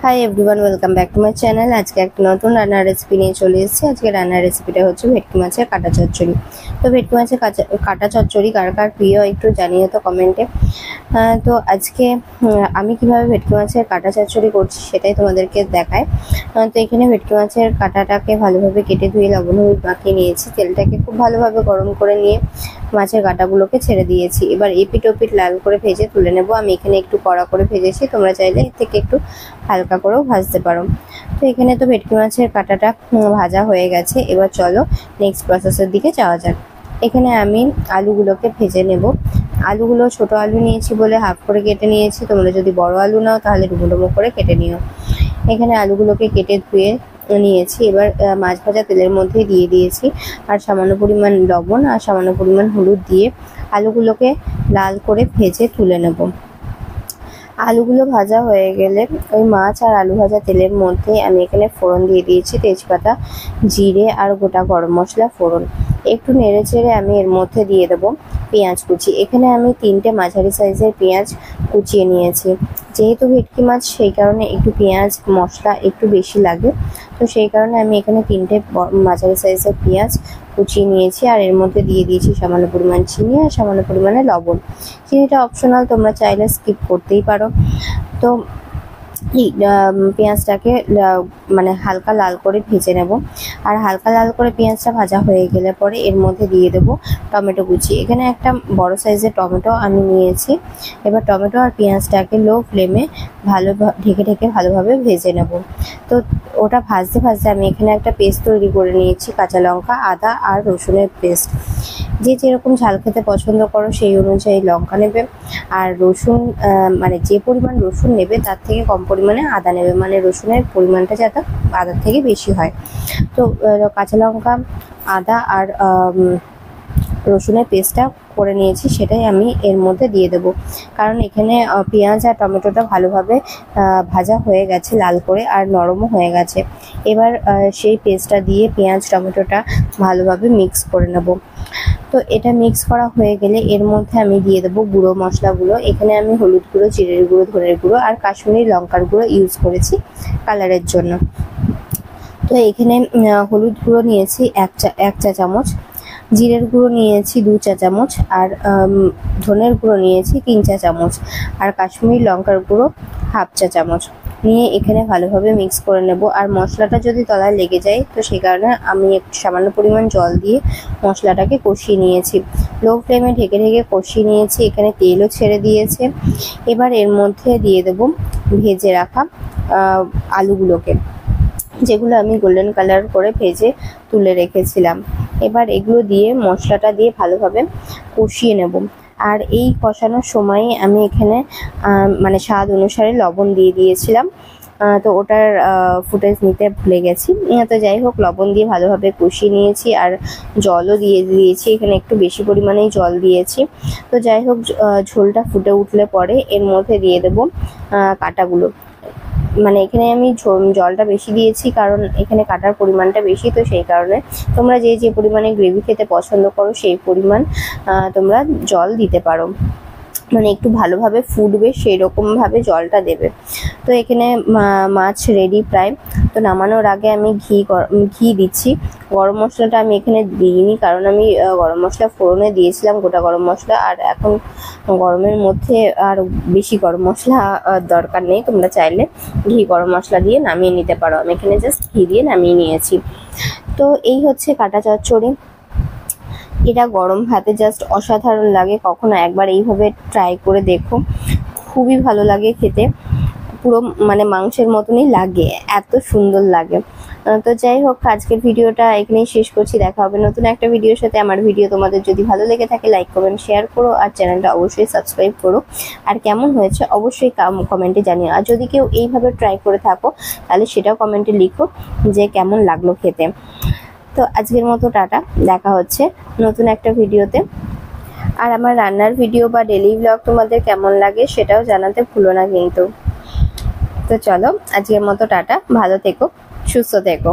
Hi everyone, welcome back to my channel. আজকে একটা নতুন রান্নার রেসিপি নিয়ে চলে এসেছি। আজকে রান্নার রেসিপিটা হচ্ছে ভেটকি মাছের কাটা চচ্চড়ি। তো ভেটকি মাছের কাটা চচ্চড়ি কার কার প্রিয় একটু জানিয়ে তো কমেন্টে। তো আজকে আমি কিভাবে ভেটকি মাছের কাটা চচ্চড়ি করছি সেটাই তোমাদেরকে দেখায়। তো এখানে ভেটকি মাছের কাটাটাকে ভালোভাবে কেটে ধুয়ে লবণ হলুদ মাখিয়ে নিয়েছি। তেলটাকে খুব ভালোভাবে গরম করে নিয়ে মাছের কাঁটাগুলোকে ছেড়ে দিয়েছি। এবার এপিট ওপিট লাল করে ভেজে তুলে নেব। আমি এখানে একটু কড়া করে ভেজেছি, তোমরা চাইলে এর থেকে একটু হালকা করেও ভাজতে পারো। তো এখানে তো ভেটকি মাছের কাঁটাটা ভাজা হয়ে গেছে। এবার চলো নেক্সট প্রসেসের দিকে যাওয়া যাক। এখানে আমি আলুগুলোকে ভেজে নেব। আলুগুলো ছোট আলু নিয়েছি বলে হাফ করে কেটে নিয়েছি। তোমরা যদি বড় আলু নাও তাহলে ডুমো ডুমো করে কেটে নিও। এখানে আলুগুলোকে কেটে ধুয়ে নিয়েছি। এবার মাছ ভাজা তেলের মধ্যে দিয়ে দিয়েছি আর সামান্য পরিমাণ লবণ আর সামান্য পরিমাণ হলুদ দিয়ে আলুগুলোকে লাল করে ভেজে তুলে নেব। আলুগুলো ভাজা হয়ে গেলে ওই মাছ আর আলু ভাজা তেলের মধ্যে আমি এখানে ফোড়ন দিয়ে দিয়েছি, তেজপাতা, জিরে আর গোটা গরম মশলা ফোড়ন। একটু নেড়ে চেড়ে আমি এর মধ্যে দিয়ে দেবো পেঁয়াজ কুচি। এখানে আমি 3টে মাঝারি সাইজের পেঁয়াজ কুচিয়ে নিয়েছি। যেহেতু ভেটকি মাছ সেই কারণে একটু পেঁয়াজ মশলা একটু বেশি লাগে। তো সেই কারণে আমি এখানে 3টে মাঝারি সাইজের পেঁয়াজ কুচিয়ে নিয়েছি আর এর মধ্যে দিয়ে দিয়েছি সামান্য পরিমাণ চিনি আর সামান্য পরিমাণে লবণ। চিনিটা অপশনাল, তোমরা চাইলে স্কিপ করতেই পারো। তো পেঁয়াজটাকে মানে হালকা লাল করে ভেজে নেব। আর হালকা লাল করে পেঁয়াজটা ভাজা হয়ে গেলে পরে এর মধ্যে দিয়ে দেব টমেটো কুচি। এখানে একটা বড় সাইজের টমেটো আমি নিয়েছি। এবার টমেটো আর পেঁয়াজটাকে লো ফ্লেমে ঢেকে ঢেকে ভালোভাবে ভেজে নেব। তো ওটা ভাজতে ভাজতে আমি এখানে একটা পেস্ট তৈরি করে নিয়েছি, কাঁচা লঙ্কা, আদা আর রসুনের পেস্ট। যে যেরকম ঝাল খেতে পছন্দ করো সেই অনুযায়ী লঙ্কা নেবে আর রসুন মানে যে পরিমাণ রসুন নেবে তার থেকে কম পরিমাণে আদা নেবে, মানে রসুনের পরিমাণটা যাতে আদার থেকে বেশি হয়। তো কাঁচা লঙ্কা, আদা আর রসুনের পেস্টটা করে নিয়েছি, সেটাই আমি এর মধ্যে দিয়ে দেবো। কারণ এখানে পেঁয়াজ আর টমেটোটা ভালোভাবে ভাজা হয়ে গেছে লাল করে আর নরমও হয়ে গেছে। এবার সেই পেস্টটা দিয়ে পেঁয়াজ টমেটোটা ভালোভাবে মিক্স করে নেব। তো এটা মিক্স করা হয়ে গেলে এর মধ্যে আমি দিয়ে দেবো গুঁড়ো মশলাগুলো। এখানে আমি হলুদ গুঁড়ো, জিরের গুঁড়ো, ধনের গুঁড়ো আর কাশ্মীরি লঙ্কার গুঁড়ো ইউজ করেছি কালারের জন্য। তো এখানে হলুদ গুঁড়ো নিয়েছি এক চা চামচ, জিরের গুঁড়ো নিয়েছি 2 চা চামচ আর ধনের গুঁড়ো নিয়েছি 3 চা চামচ আর কাশ্মীরি লঙ্কার গুঁড়ো হাফ চা চামচ নিয়ে এখানে ভালোভাবে মিক্স করে নেব। আর মশলাটা যদি তলায় লেগে যায় তো সেই কারণে আমি একটু সামান্য পরিমাণ জল দিয়ে মশলাটাকে কষিয়ে নিয়েছি। লো ফ্লেমে ঢেকে ঢেকে কষিয়ে নিয়েছি। এখানে তেলও ছেড়ে দিয়েছে। এবার এর মধ্যে দিয়ে দেব ভেজে রাখা আলুগুলোকে, যেগুলো আমি গোল্ডেন কালার করে ভেজে তুলে রেখেছিলাম। এবার এগুলো দিয়ে মশলাটা দিয়ে ভালোভাবে কষিয়ে নেব। আর এই কষানোর সময় আমি এখানে মানে স্বাদ অনুসারে লবণ দিয়ে দিয়েছিলাম। তো ওটার ফুটেজ নিতে ভুলে গেছি। তো যাই হোক, লবণ দিয়ে ভালোভাবে কষিয়ে নিয়েছি আর জলও দিয়ে দিয়েছি। এখানে একটু বেশি পরিমাণেই জল দিয়েছি। তো যাই হোক, ঝোলটা ফুটে উঠলে পরে এর মধ্যে দিয়ে দেব কাঁটাগুলো। মানে এখানে আমি জলটা বেশি দিয়েছি কারণ এখানে কাটার পরিমাণটা বেশি। তো সেই কারণে তোমরা যে পরিমাণে গ্রেভি খেতে পছন্দ করো সেই পরিমাণ তোমরা জল দিতে পারো, মানে একটু ভালোভাবে ফুটবে সেই রকমভাবে জলটা দেবে। তো এখানে মাছ রেডি প্রায়। তো নামানোর আগে আমি ঘি দিচ্ছি। গরম মশলাটা আমি এখানে দিইনি কারণ আমি গরম মশলা ফোড়নে দিয়েছিলাম, গোটা গরম মশলা। আর এখন গরমের মধ্যে আর বেশি গরম মশলা দরকার নেই, তোমরা চাইলে ঘি গরম মশলা দিয়ে নামিয়ে নিতে পারো। আমি এখানে জাস্ট ঘি দিয়ে নামিয়ে নিয়েছি। তো এই হচ্ছে কাটা চচ্চড়ি। এটা গরম ভাতে জাস্ট অসাধারণ লাগে। কখনো একবার এইভাবে ট্রাই করে দেখো, খুবই ভালো লাগে খেতে। পুরো মানে মাংসের মতনই লাগে, এত সুন্দর লাগে। তো যাই হোক, আজকের ভিডিওটা এখানেই শেষ করছি। দেখা হবে নতুন একটা ভিডিওর সাথে। আমার ভিডিও তোমাদের যদি ভালো লেগে থাকে লাইক কমেন্ট শেয়ার করো আর চ্যানেলটা অবশ্যই সাবস্ক্রাইব করো। আর কেমন হয়েছে অবশ্যই কমেন্টে জানিও। আর যদি কেউ এইভাবে ট্রাই করে থাকো তাহলে সেটাও কমেন্টে লিখো যে কেমন লাগলো খেতে। তো আজকের মতো টাটা, দেখা হচ্ছে নতুন একটা ভিডিওতে। আর আমার রান্নার ভিডিও বা ডেইলি ব্লগ তোমাদের কেমন লাগে সেটাও জানাতে ভুলো না কিন্তু। তো চলো আজকের মতো টাটা, ভালো থেকো, সুস্থ থেকো।